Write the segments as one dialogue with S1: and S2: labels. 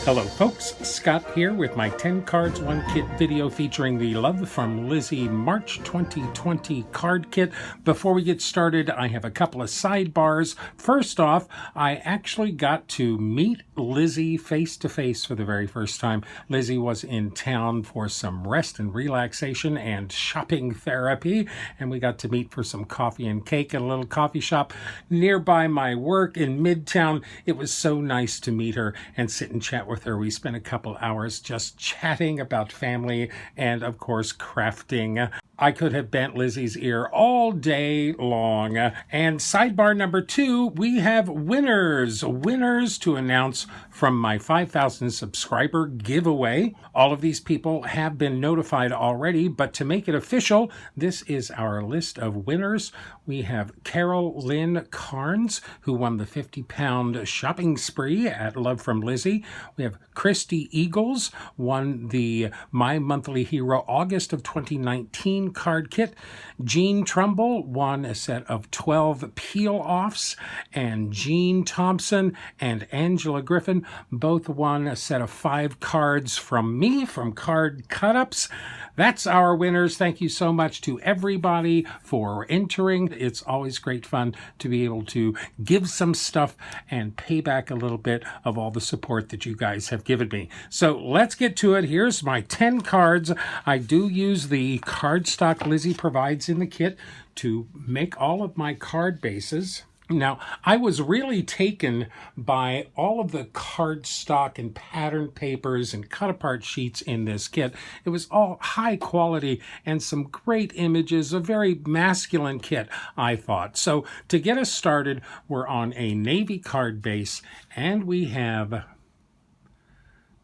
S1: Hello folks, Scott here with my 10 cards 1 kit video featuring the Love from Lizi March 2020 card kit. Before we get started, I have a couple of sidebars. First off, I actually got to meet Lizi face to face for the very first time. Lizi was in town for some rest and relaxation and shopping therapy, and we got to meet for some coffee and cake at a little coffee shop nearby my work in Midtown. It was so nice to meet her and sit and chat with her. We spent a couple hours just chatting about family and, of course, crafting. I could have bent Lizi's ear all day long. And sidebar number 2, we have winners to announce from my 5,000 subscriber giveaway. All of these people have been notified already, but to make it official, this is our list of winners. We have Carol Lynn Carnes, who won the 50-pound shopping spree at Love From Lizi. We have Christy Eagles, won the My Monthly Hero August of 2019 card kit. Jean Trumbull won a set of 12 peel-offs, and Jean Thompson and Angela Griffin both won a set of 5 cards from me, from Card Cut-Ups. That's our winners. Thank you so much to everybody for entering. It's always great fun to be able to give some stuff and pay back a little bit of all the support that you guys have given me. So let's get to it. Here's my 10 cards. I do use the cardstock Lizi provides in the kit to make all of my card bases. Now, I was really taken by all of the cardstock and pattern papers and cut-apart sheets in this kit. It was all high quality and some great images, a very masculine kit, I thought. So to get us started, we're on a navy card base, and we have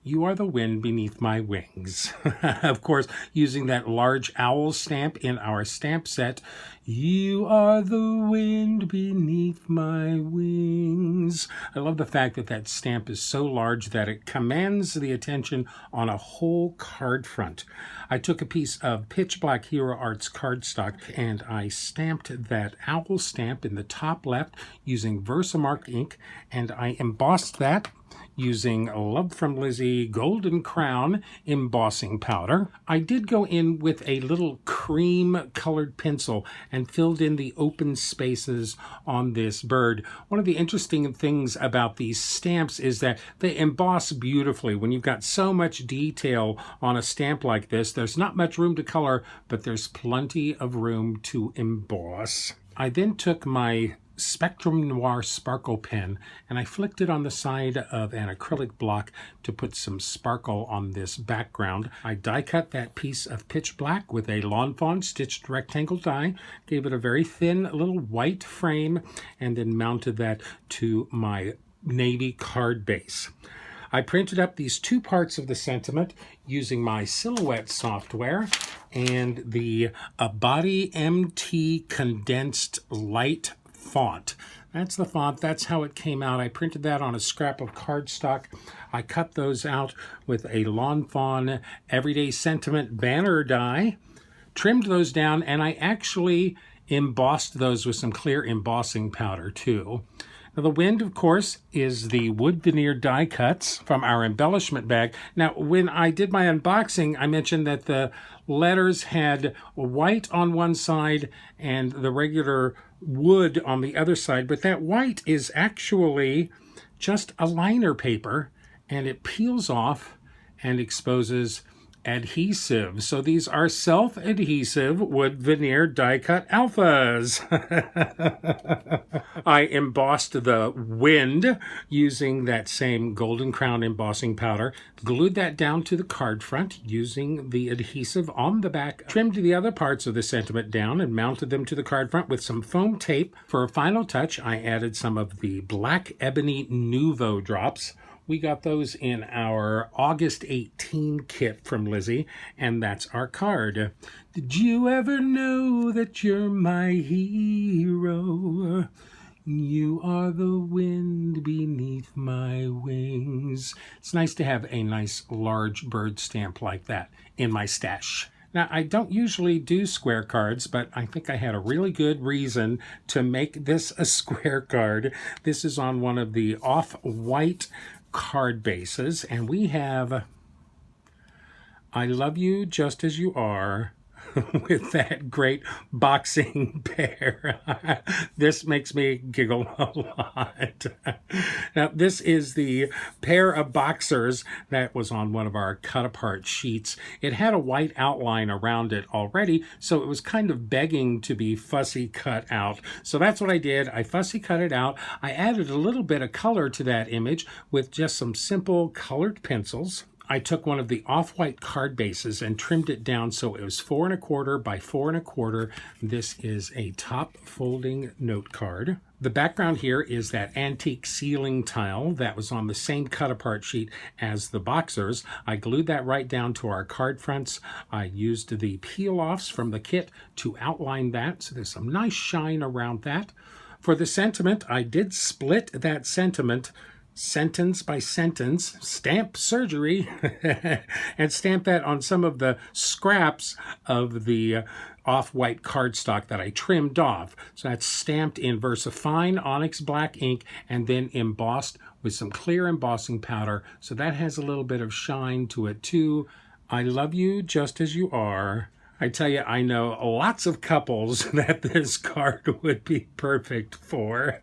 S1: "You Are the Wind Beneath My Wings." Of course, using that large owl stamp in our stamp set. You are the wind beneath my wings. I love the fact that that stamp is so large that it commands the attention on a whole card front. I took a piece of Pitch Black Hero Arts cardstock and I stamped that owl stamp in the top left using Versamark ink, and I embossed that using Love From Lizi Golden Crown embossing powder. I did go in with a little cream colored pencil and filled in the open spaces on this bird. One of the interesting things about these stamps is that they emboss beautifully. When you've got so much detail on a stamp like this, there's not much room to color, but there's plenty of room to emboss. I then took my Spectrum Noir sparkle pen and I flicked it on the side of an acrylic block to put some sparkle on this background. I die cut that piece of pitch black with a Lawn Fawn stitched rectangle die, gave it a very thin little white frame, and then mounted that to my navy card base. I printed up these 2 parts of the sentiment using my Silhouette software and the Body MT condensed light font. That's the font. That's how it came out. I printed that on a scrap of cardstock. I cut those out with a Lawn Fawn Everyday Sentiment banner die, trimmed those down, and I actually embossed those with some clear embossing powder too. Now, the wind, of course, is the wood veneer die cuts from our embellishment bag. Now, when I did my unboxing, I mentioned that the letters had white on one side and the regular wood on the other side, but that white is actually just a liner paper, and it peels off and exposes adhesive. So these are self-adhesive wood veneer die cut alphas. I embossed the wind using that same Golden Crown embossing powder, glued that down to the card front using the adhesive on the back, trimmed the other parts of the sentiment down and mounted them to the card front with some foam tape. For a final touch, I added some of the Black Ebony Nouveau drops. We got those in our August 18 kit from Lizi, and that's our card. Did you ever know that you're my hero? You are the wind beneath my wings. It's nice to have a nice large bird stamp like that in my stash. Now, I don't usually do square cards, but I think I had a really good reason to make this a square card. This is on one of the off-white card bases, and we have I Love You Just As You Are with that great boxing pair. This makes me giggle a lot. Now, this is the pair of boxers that was on one of our cut-apart sheets. It had a white outline around it already, so it was kind of begging to be fussy cut out. So that's what I did. I fussy cut it out. I added a little bit of color to that image with just some simple colored pencils. I took one of the off-white card bases and trimmed it down so it was 4 1/4 by 4 1/4. This is a top folding note card. The background here is that antique ceiling tile that was on the same cut-apart sheet as the boxers. I glued that right down to our card fronts. I used the peel-offs from the kit to outline that, so there's some nice shine around that. For the sentiment, I did split that sentiment sentence by sentence, stamp surgery, and stamp that on some of the scraps of the off-white cardstock that I trimmed off. So that's stamped in VersaFine Onyx Black ink and then embossed with some clear embossing powder. So that has a little bit of shine to it too. I Love You Just As You Are. I tell you, I know lots of couples that this card would be perfect for.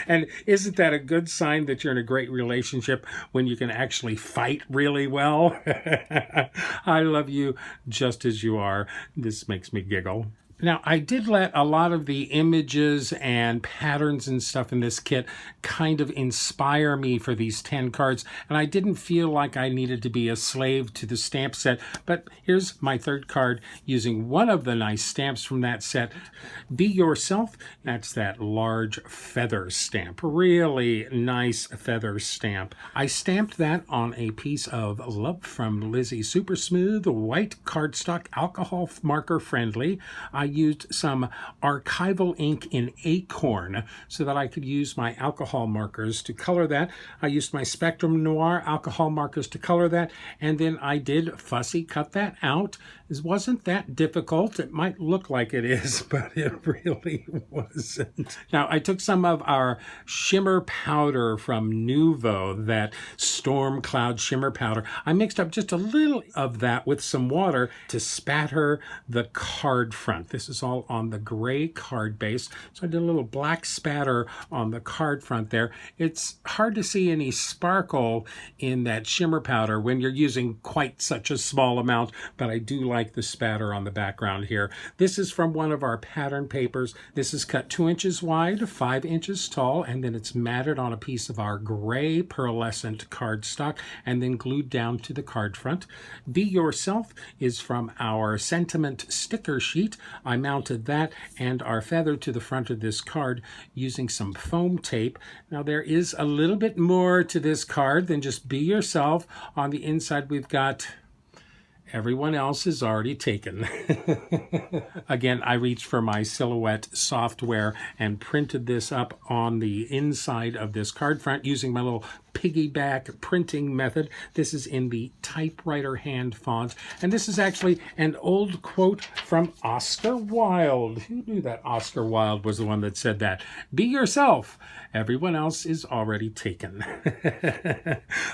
S1: And isn't that a good sign that you're in a great relationship when you can actually fight really well? I love you just as you are. This makes me giggle. Now, I did let a lot of the images and patterns and stuff in this kit kind of inspire me for these 10 cards, and I didn't feel like I needed to be a slave to the stamp set. But here's my third card using one of the nice stamps from that set. Be Yourself. That's that large feather stamp. Really nice feather stamp. I stamped that on a piece of Love From Lizi Super Smooth white cardstock, alcohol marker friendly. I used some archival ink in Acorn so that I could use my alcohol markers to color that. I used my Spectrum Noir alcohol markers to color that, and then I did fussy cut that out. It wasn't that difficult. It might look like it is, but it really wasn't. Now, I took some of our shimmer powder from Nuvo, that Storm Cloud shimmer powder. I mixed up just a little of that with some water to spatter the card front. This is all on the gray card base, so I did a little black spatter on the card front there. It's hard to see any sparkle in that shimmer powder when you're using quite such a small amount, but I do like the spatter on the background here. This is from one of our pattern papers. This is cut 2 inches wide, 5 inches tall, and then it's matted on a piece of our gray pearlescent cardstock and then glued down to the card front. Be Yourself is from our sentiment sticker sheet. I mounted that and our feather to the front of this card using some foam tape. Now, there is a little bit more to this card than just Be Yourself. On the inside, we've got Everyone Else Is Already Taken. Again, I reached for my Silhouette software and printed this up on the inside of this card front using my little piggyback printing method. This is in the typewriter hand font, and this is actually an old quote from Oscar Wilde. Who knew that Oscar Wilde was the one that said that? Be yourself. Everyone else is already taken.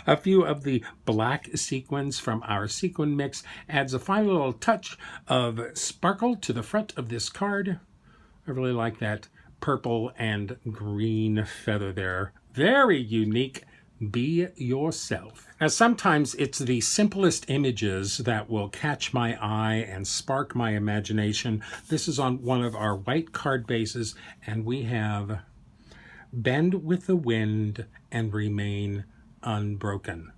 S1: A few of the black sequins from our sequin mix adds a fine little touch of sparkle to the front of this card. I really like that purple and green feather there. Very unique. Be yourself. Now, sometimes it's the simplest images that will catch my eye and spark my imagination. This is on one of our white card bases, and we have Bend with the Wind and Remain Unbroken.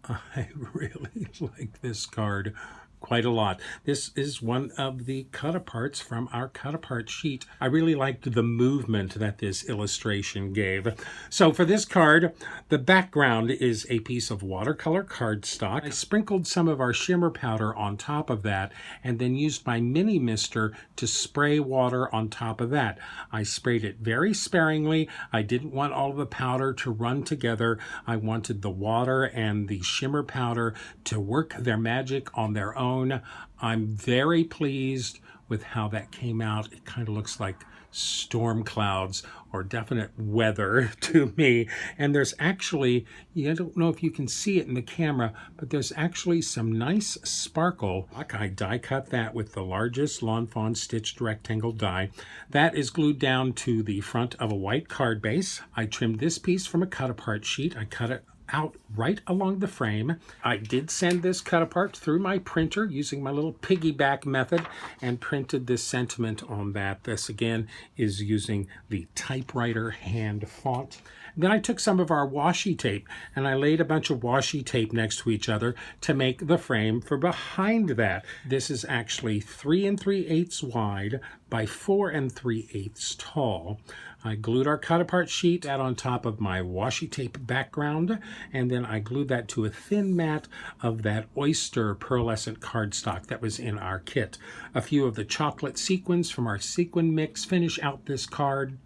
S1: I really like this card quite a lot. This is one of the cut-aparts from our cut-apart sheet. I really liked the movement that this illustration gave. So for this card, the background is a piece of watercolor cardstock. I sprinkled some of our shimmer powder on top of that and then used my mini mister to spray water on top of that. I sprayed it very sparingly. I didn't want all of the powder to run together. I wanted the water and the shimmer powder to work their magic on their own. I'm very pleased with how that came out. It kind of looks like storm clouds or definite weather to me. And there's actually, I don't know if you can see it in the camera, but there's actually some nice sparkle. I die cut that with the largest Lawn Fawn stitched rectangle die. That is glued down to the front of a white card base. I trimmed this piece from a cut apart sheet. I cut it out right along the frame. I did send this cut apart through my printer using my little piggyback method and printed this sentiment on that. This again is using the typewriter hand font. Then I took some of our washi tape and I laid a bunch of washi tape next to each other to make the frame for behind that. This is actually 3 3/8 wide by 4 3/8 tall. I glued our cut apart sheet out on top of my washi tape background, and then I glued that to a thin mat of that oyster pearlescent cardstock that was in our kit. A few of the chocolate sequins from our sequin mix finish out this card.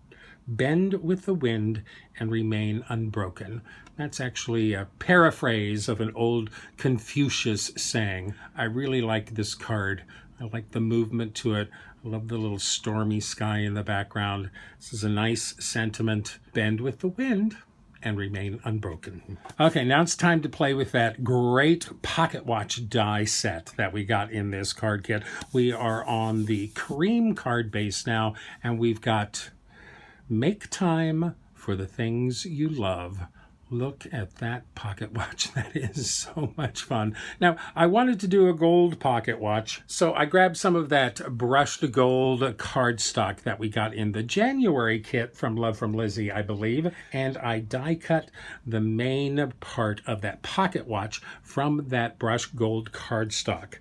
S1: Bend with the wind and remain unbroken. That's actually a paraphrase of an old Confucius saying. I really like this card. I like the movement to it. I love the little stormy sky in the background. This is a nice sentiment. Bend with the wind and remain unbroken. Okay, now it's time to play with that great pocket watch die set that we got in this card kit. We are on the cream card base now, and we've got Make Time for the Things You Love. Look at that pocket watch. That is so much fun. Now, I wanted to do a gold pocket watch, so I grabbed some of that brushed gold cardstock that we got in the January kit from Love From Lizi, I believe, and I die cut the main part of that pocket watch from that brushed gold cardstock.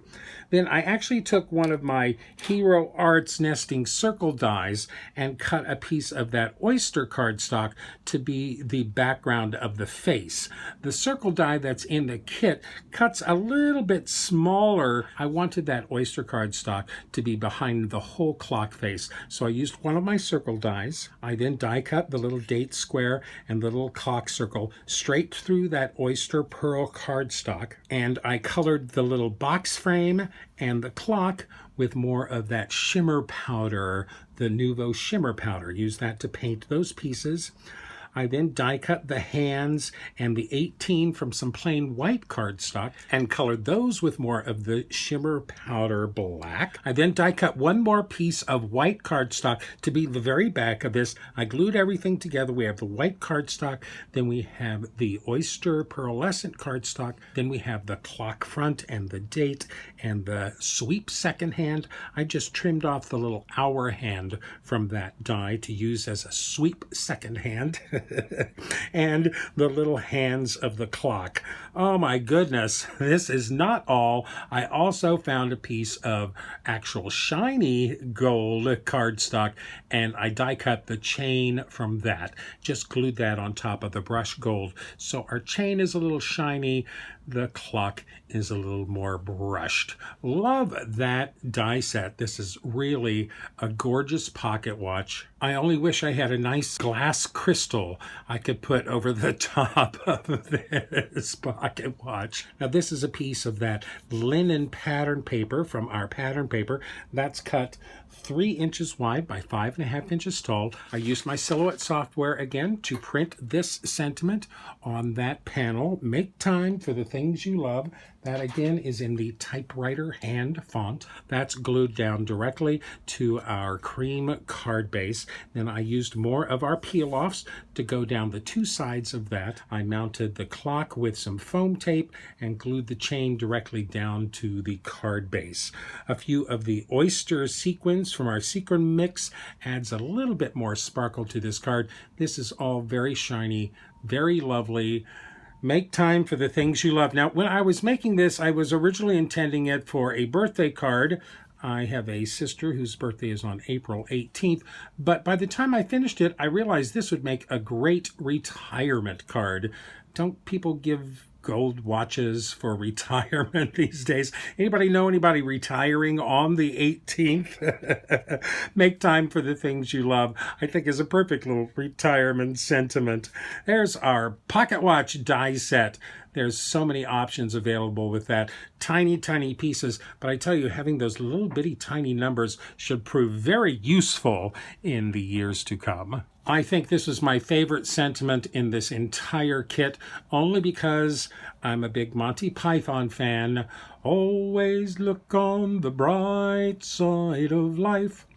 S1: Then I actually took one of my Hero Arts nesting circle dies and cut a piece of that oyster cardstock to be the background of the face. The circle die that's in the kit cuts a little bit smaller. I wanted that oyster cardstock to be behind the whole clock face, so I used one of my circle dies. I then die cut the little date square and the little clock circle straight through that oyster pearl cardstock, and I colored the little box frame and the clock with more of that shimmer powder, the Nouveau shimmer powder. Use that to paint those pieces. I then die cut the hands and the 18 from some plain white cardstock and colored those with more of the shimmer powder black. I then die cut one more piece of white cardstock to be the very back of this. I glued everything together. We have the white cardstock, then we have the oyster pearlescent cardstock, then we have the clock front and the date and the sweep second hand. I just trimmed off the little hour hand from that die to use as a sweep second hand. And the little hands of the clock. Oh my goodness, this is not all. I also found a piece of actual shiny gold cardstock, and I die cut the chain from that. Just glued that on top of the brushed gold. So our chain is a little shiny, the clock is a little more brushed. Love that die set. This is really a gorgeous pocket watch. I only wish I had a nice glass crystal I could put over the top of this pocket watch. Now this is a piece of that linen pattern paper from our pattern paper. That's cut 3 inches wide by 5.5 inches tall. I used my Silhouette software again to print this sentiment on that panel. Make time for the things you love. That again is in the typewriter hand font. That's glued down directly to our cream card base. Then I used more of our peel-offs to go down the 2 sides of that. I mounted the clock with some foam tape and glued the chain directly down to the card base. A few of the oyster sequins from our sequin mix adds a little bit more sparkle to this card. This is all very shiny, very lovely. Make time for the things you love. Now, when I was making this, I was originally intending it for a birthday card. I have a sister whose birthday is on April 18th, but by the time I finished it, I realized this would make a great retirement card. Don't people give gold watches for retirement these days? Anybody know anybody retiring on the 18th? Make time for the things you love, I think, is a perfect little retirement sentiment. There's our pocket watch die set. There's so many options available with that. Tiny, tiny pieces. But I tell you, having those little bitty tiny numbers should prove very useful in the years to come. I think this is my favorite sentiment in this entire kit, only because I'm a big Monty Python fan. Always look on the bright side of life.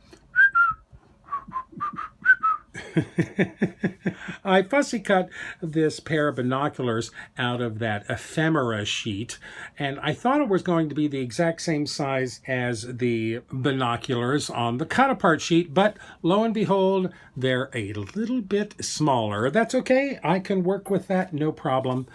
S1: I fussy cut this pair of binoculars out of that ephemera sheet, and I thought it was going to be the exact same size as the binoculars on the cut-apart sheet, but lo and behold, they're a little bit smaller. That's okay. I can work with that, no problem.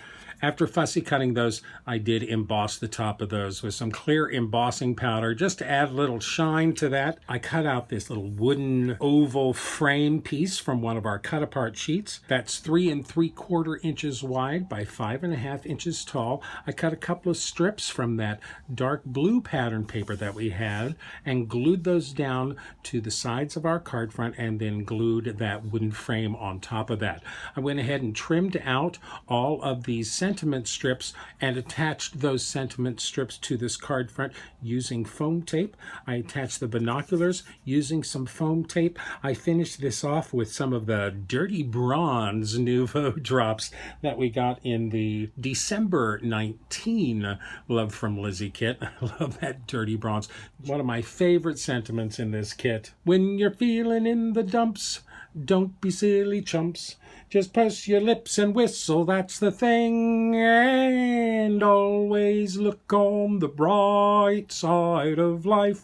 S1: After fussy cutting those, I did emboss the top of those with some clear embossing powder just to add a little shine to that. I cut out this little wooden oval frame piece from one of our cut-apart sheets. That's 3 3/4 inches wide by 5.5 inches tall. I cut a couple of strips from that dark blue pattern paper that we had and glued those down to the sides of our card front and then glued that wooden frame on top of that. I went ahead and trimmed out all of these sentiment strips and attached those sentiment strips to this card front using foam tape. I attached the binoculars using some foam tape. I finished this off with some of the Dirty Bronze Nouveau drops that we got in the December 19 Love From Lizi kit. I love that Dirty Bronze. One of my favorite sentiments in this kit. When you're feeling in the dumps, don't be silly chumps. Just purse your lips and whistle, that's the thing. And always look on the bright side of life.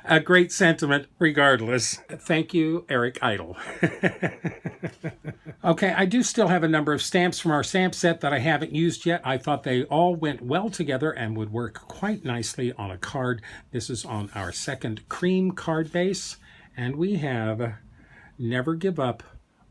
S1: A great sentiment regardless. Thank you, Eric Idle. Okay, I do still have a number of stamps from our stamp set that I haven't used yet. I thought they all went well together and would work quite nicely on a card. This is on our second cream card base. And we have Never Give Up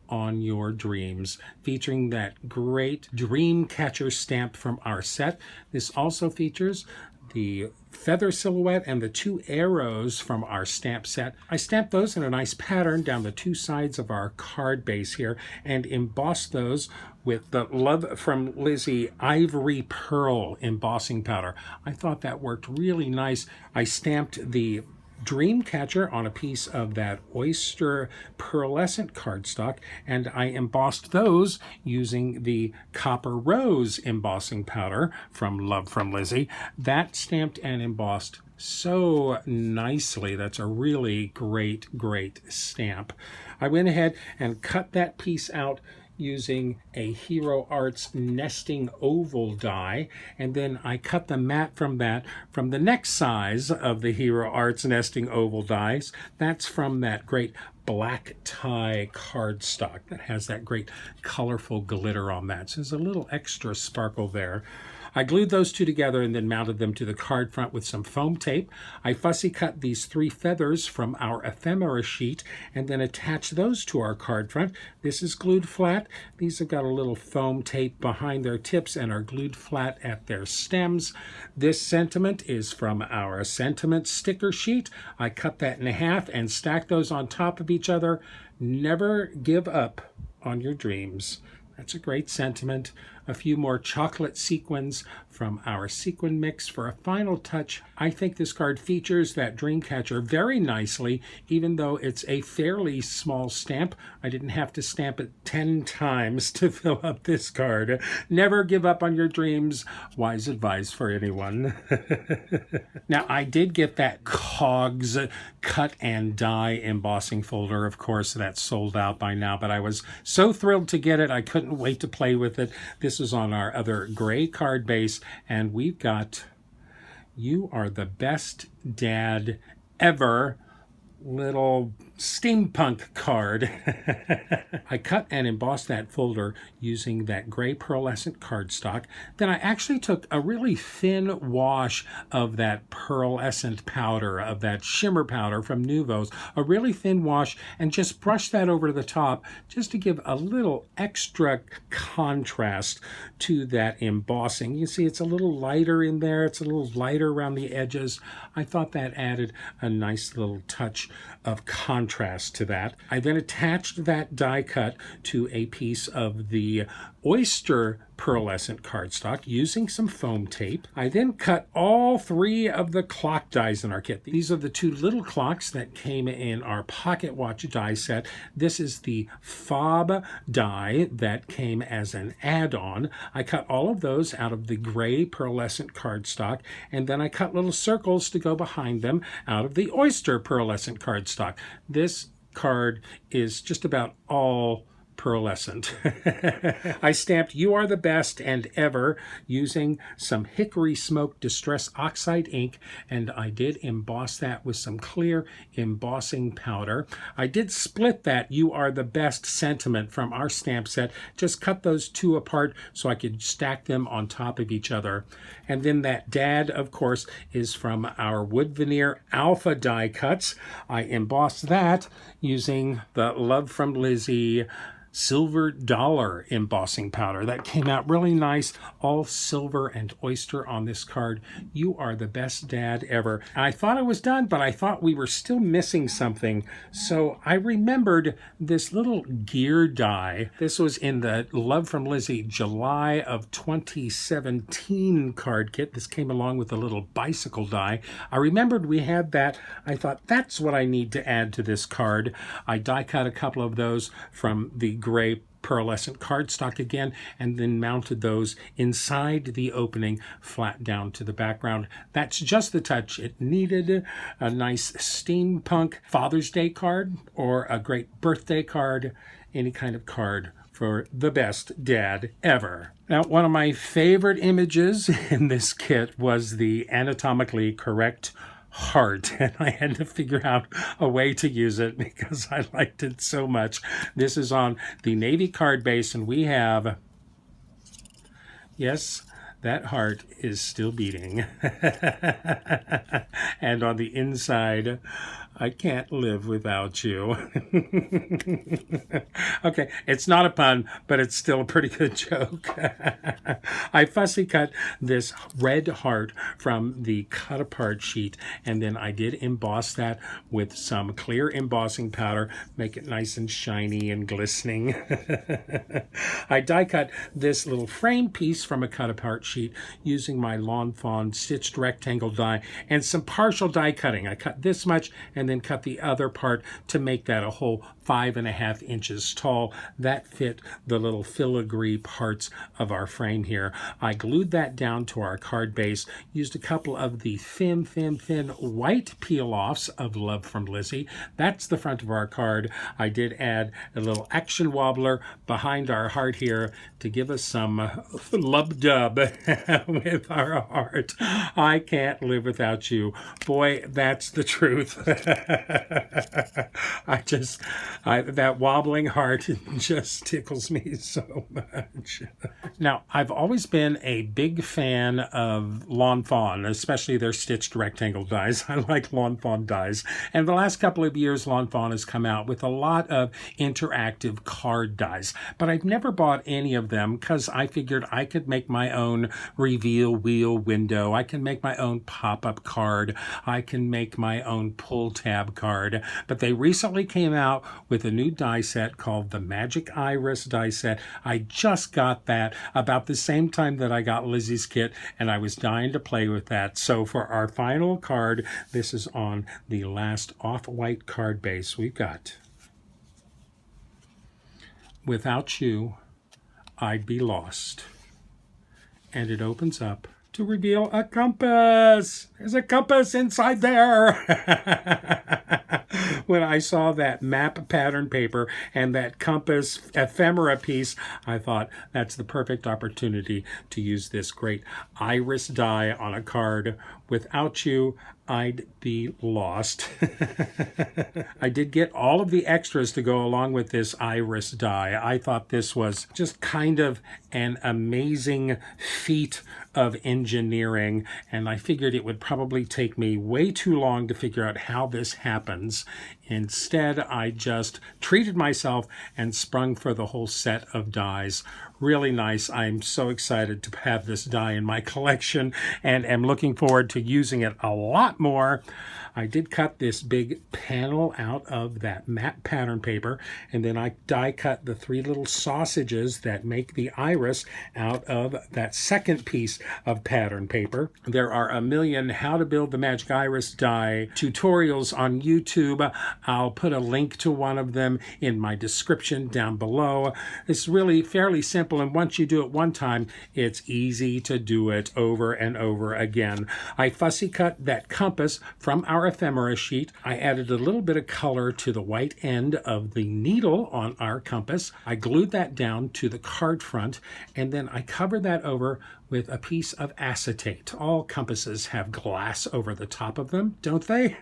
S1: on Your Dreams, featuring that great dream catcher stamp from our set. This also features the feather silhouette and the 2 arrows from our stamp set. I stamped those in a nice pattern down the 2 sides of our card base here and embossed those with the Love From Lizi Ivory Pearl embossing powder. I thought that worked really nice. I stamped the dream catcher on a piece of that oyster pearlescent cardstock, and I embossed those using the Copper Rose embossing powder from Love From Lizi. That stamped and embossed so nicely. That's a really great stamp. I went ahead and cut that piece out using a Hero Arts nesting oval die, and then I cut the mat from that from the next size of the Hero Arts nesting oval dies. That's from that great black tie cardstock that has that great colorful glitter on that. So there's a little extra sparkle there. I glued those 2 together and then mounted them to the card front with some foam tape. I fussy cut these 3 feathers from our ephemera sheet and then attached those to our card front. This is glued flat. These have got a little foam tape behind their tips and are glued flat at their stems. This sentiment is from our sentiment sticker sheet. I cut that in half and stacked those on top of each other. Never give up on your dreams. That's a great sentiment. A few more chocolate sequins from our sequin mix for a final touch. I think this card features that Dreamcatcher very nicely, even though it's a fairly small stamp. I didn't have to stamp it 10 times to fill up this card. Never give up on your dreams. Wise advice for anyone. Now, I did get that Cogs cut and die embossing folder. Of course, that's sold out by now, but I was so thrilled to get it. I couldn't wait to play with it. This is on our other gray card base, and we've got You Are the Best Dad Ever little steampunk card. I cut and embossed that folder using that gray pearlescent cardstock. Then I actually took a really thin wash of that pearlescent powder, of that shimmer powder from Nouveau's, a really thin wash, and just brushed that over the top just to give a little extra contrast to that embossing. You see it's a little lighter in there, it's a little lighter around the edges. I thought that added a nice little touch of contrast contrast to that. I then attached that die cut to a piece of the oyster pearlescent cardstock using some foam tape. I then cut all 3 of the clock dies in our kit. These are the 2 little clocks that came in our pocket watch die set. This is the fob die that came as an add-on. I cut all of those out of the gray pearlescent cardstock, and then I cut little circles to go behind them out of the oyster pearlescent cardstock. This card is just about all pearlescent. I stamped "You Are the Best" and "Ever" using some Hickory Smoke Distress Oxide ink, and I did emboss that with some clear embossing powder. I did split that "You Are the Best" sentiment from our stamp set, just cut those 2 apart so I could stack them on top of each other. And then that "Dad," of course, is from our wood veneer alpha die cuts. I embossed that using the Love From Lizi silver dollar embossing powder. That came out really nice, all silver and oyster on this card. "You Are the Best Dad Ever." I thought I was done, but I thought we were still missing something. So I remembered this little gear die. This was in the Love From Lizi July of 2017 card kit. This came along with a little bicycle die. I remembered we had that. I thought that's what I need to add to this card. I die cut a couple of those from the gray pearlescent cardstock again, and then mounted those inside the opening flat down to the background. That's just the touch it needed. A nice steampunk Father's Day card or a great birthday card, any kind of card for the best dad ever. Now, one of my favorite images in this kit was the anatomically correct heart, and I had to figure out a way to use it because I liked it so much. This is on the Navy card base, and we have, yes, that heart is still beating. And on the inside, "I can't live without you." Okay, it's not a pun, but it's still a pretty good joke. I fussy cut this red heart from the cut apart sheet, and then I did emboss that with some clear embossing powder, make it nice and shiny and glistening. I die cut this little frame piece from a cut apart sheet using my Lawn Fawn stitched rectangle die and some partial die cutting. I cut this much and then cut the other part to make that a whole 5.5 inches tall. That fit the little filigree parts of our frame here. I glued that down to our card base, used a couple of the thin white peel-offs of Love From Lizi. That's the front of our card. I did add a little action wobbler behind our heart here to give us some lub-dub with our heart. "I can't live without you." Boy, that's the truth. That wobbling heart just tickles me so much. Now, I've always been a big fan of Lawn Fawn, especially their stitched rectangle dies. I like Lawn Fawn dies. And the last couple of years, Lawn Fawn has come out with a lot of interactive card dies. But I've never bought any of them because I figured I could make my own reveal wheel window. I can make my own pop-up card. I can make my own pull tab card. But they recently came out with a new die set called the Magic Iris die set. I just got that about the same time that I got Lizzie's kit, and I was dying to play with that. So for our final card, this is on the last off-white card base we've got. "Without you, I'd be lost." And it opens up to reveal a compass. There's a compass inside there. When I saw that map pattern paper and that compass ephemera piece, I thought that's the perfect opportunity to use this great iris die on a card. "Without you, I'd be lost." I did get all of the extras to go along with this iris die. I thought this was just kind of an amazing feat of engineering, and I figured it would probably take me way too long to figure out how this happens. Instead, I just treated myself and sprung for the whole set of dies. Really nice. I'm so excited to have this die in my collection and am looking forward to using it a lot more. I did cut this big panel out of that matte pattern paper, and then I die cut the 3 little sausages that make the iris out of that second piece of pattern paper. There are a million how to build the magic iris die tutorials on YouTube. I'll put a link to one of them in my description down below. It's really fairly simple, and once you do it one time, it's easy to do it over and over again. I fussy cut that compass from our ephemera sheet. I added a little bit of color to the white end of the needle on our compass. I glued that down to the card front, and then I covered that over with a piece of acetate. All compasses have glass over the top of them, don't they?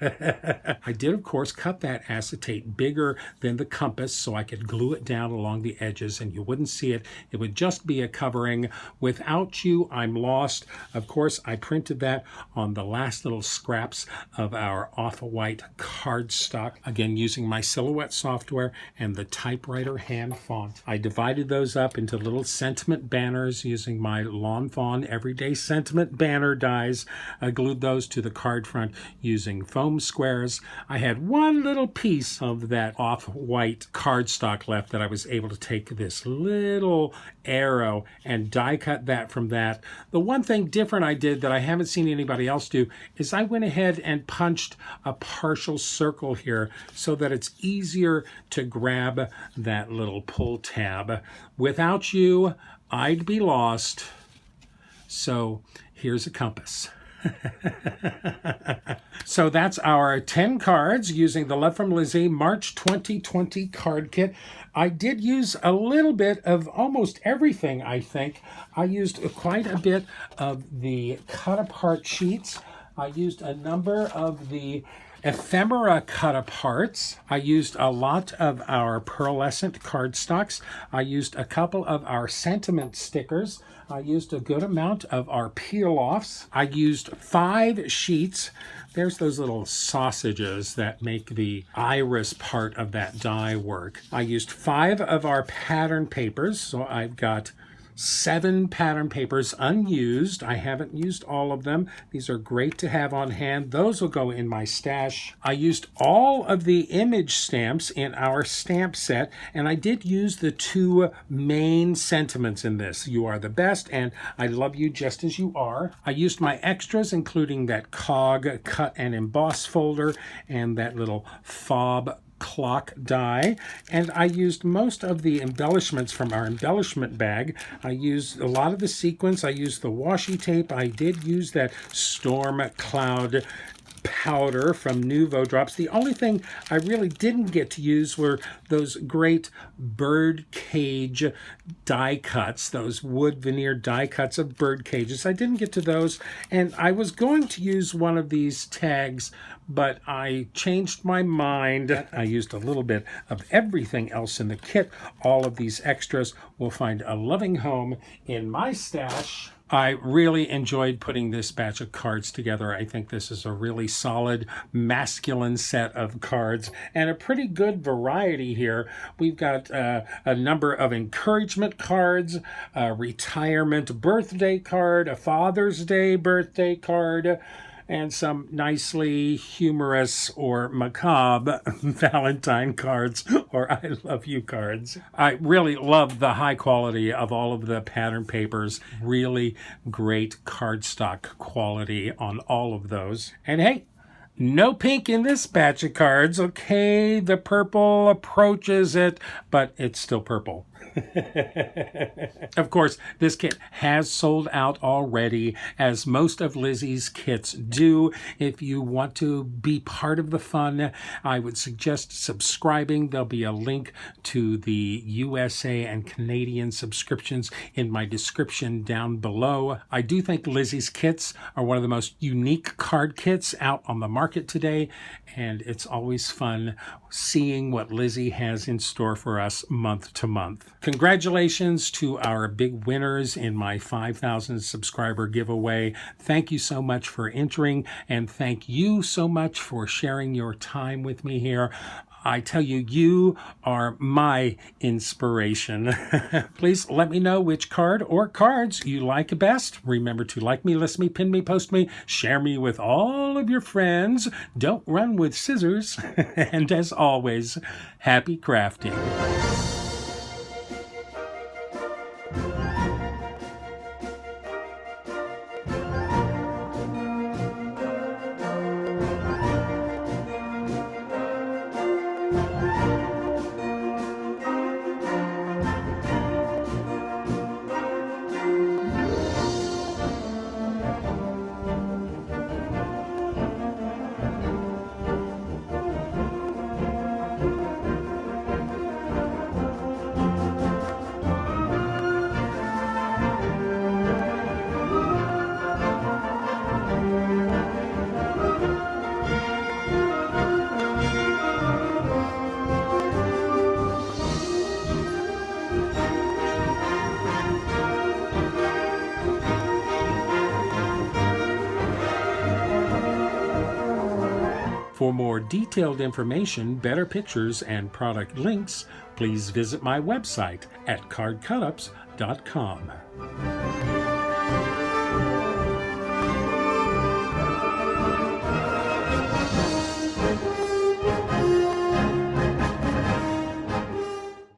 S1: I did, of course, cut that acetate bigger than the compass so I could glue it down along the edges and you wouldn't see it. It would just be a covering. Without you, I'm lost. Of course, I printed that on the last little scraps of our off-white cardstock, again using my Silhouette software and the typewriter hand font. I divided those up into little sentiment banners using my Lawn Fawn Everyday Sentiment banner dies. I glued those to the card front using foam squares. I had one little piece of that off-white cardstock left that I was able to take this little arrow and die cut that from that. The one thing different I did that I haven't seen anybody else do is I went ahead and punched a partial circle here so that it's easier to grab that little pull tab. Without you, I'd be lost. So here's a compass. So that's our 10 cards using the Love From Lizi March 2020 card kit. I did use a little bit of almost everything, I think. I used quite a bit of the cut-apart sheets. I used a number of the ephemera cut-aparts. I used a lot of our pearlescent cardstocks. I used a couple of our sentiment stickers. I used a good amount of our peel-offs. I used 5 sheets. There's those little sausages that make the iris part of that die work. I used 5 of our pattern papers, so I've got 7 pattern papers unused. I haven't used all of them. These are great to have on hand. Those will go in my stash. I used all of the image stamps in our stamp set, and I did use the 2 main sentiments in this. You are the best, and I love you just as you are. I used my extras, including that cog cut and emboss folder and that little fob clock die, and I used most of the embellishments from our embellishment bag. I used a lot of the sequins. I used the washi tape. I did use that storm cloud powder from Nuvo Drops. The only thing I really didn't get to use were those great bird cage die cuts, those wood veneer die cuts of bird cages. I didn't get to those, and I was going to use one of these tags, but I changed my mind. I used a little bit of everything else in the kit. All of these extras will find a loving home in my stash. I really enjoyed putting this batch of cards together. I think this is a really solid masculine set of cards and a pretty good variety here. We've got a number of encouragement cards, a retirement birthday card, a Father's Day birthday card, and some nicely humorous or macabre Valentine cards or I love you cards. I really love the high quality of all of the pattern papers. Really great cardstock quality on all of those. And hey, no pink in this batch of cards. Okay, the purple approaches it, but it's still purple. Of course, this kit has sold out already, as most of Lizi's kits do. If you want to be part of the fun, I would suggest subscribing. There'll be a link to the USA and Canadian subscriptions in my description down below. I do think Lizi's kits are one of the most unique card kits out on the market today, and it's always fun seeing what Lizi has in store for us month to month. Congratulations to our big winners in my 5,000 subscriber giveaway. Thank you so much for entering, and thank you so much for sharing your time with me here. I tell you, you are my inspiration. Please let me know which card or cards you like best. Remember to like me, list me, pin me, post me, share me with all of your friends. Don't run with scissors. And as always, happy crafting. For more detailed information, better pictures, and product links, please visit my website at cardcutups.com.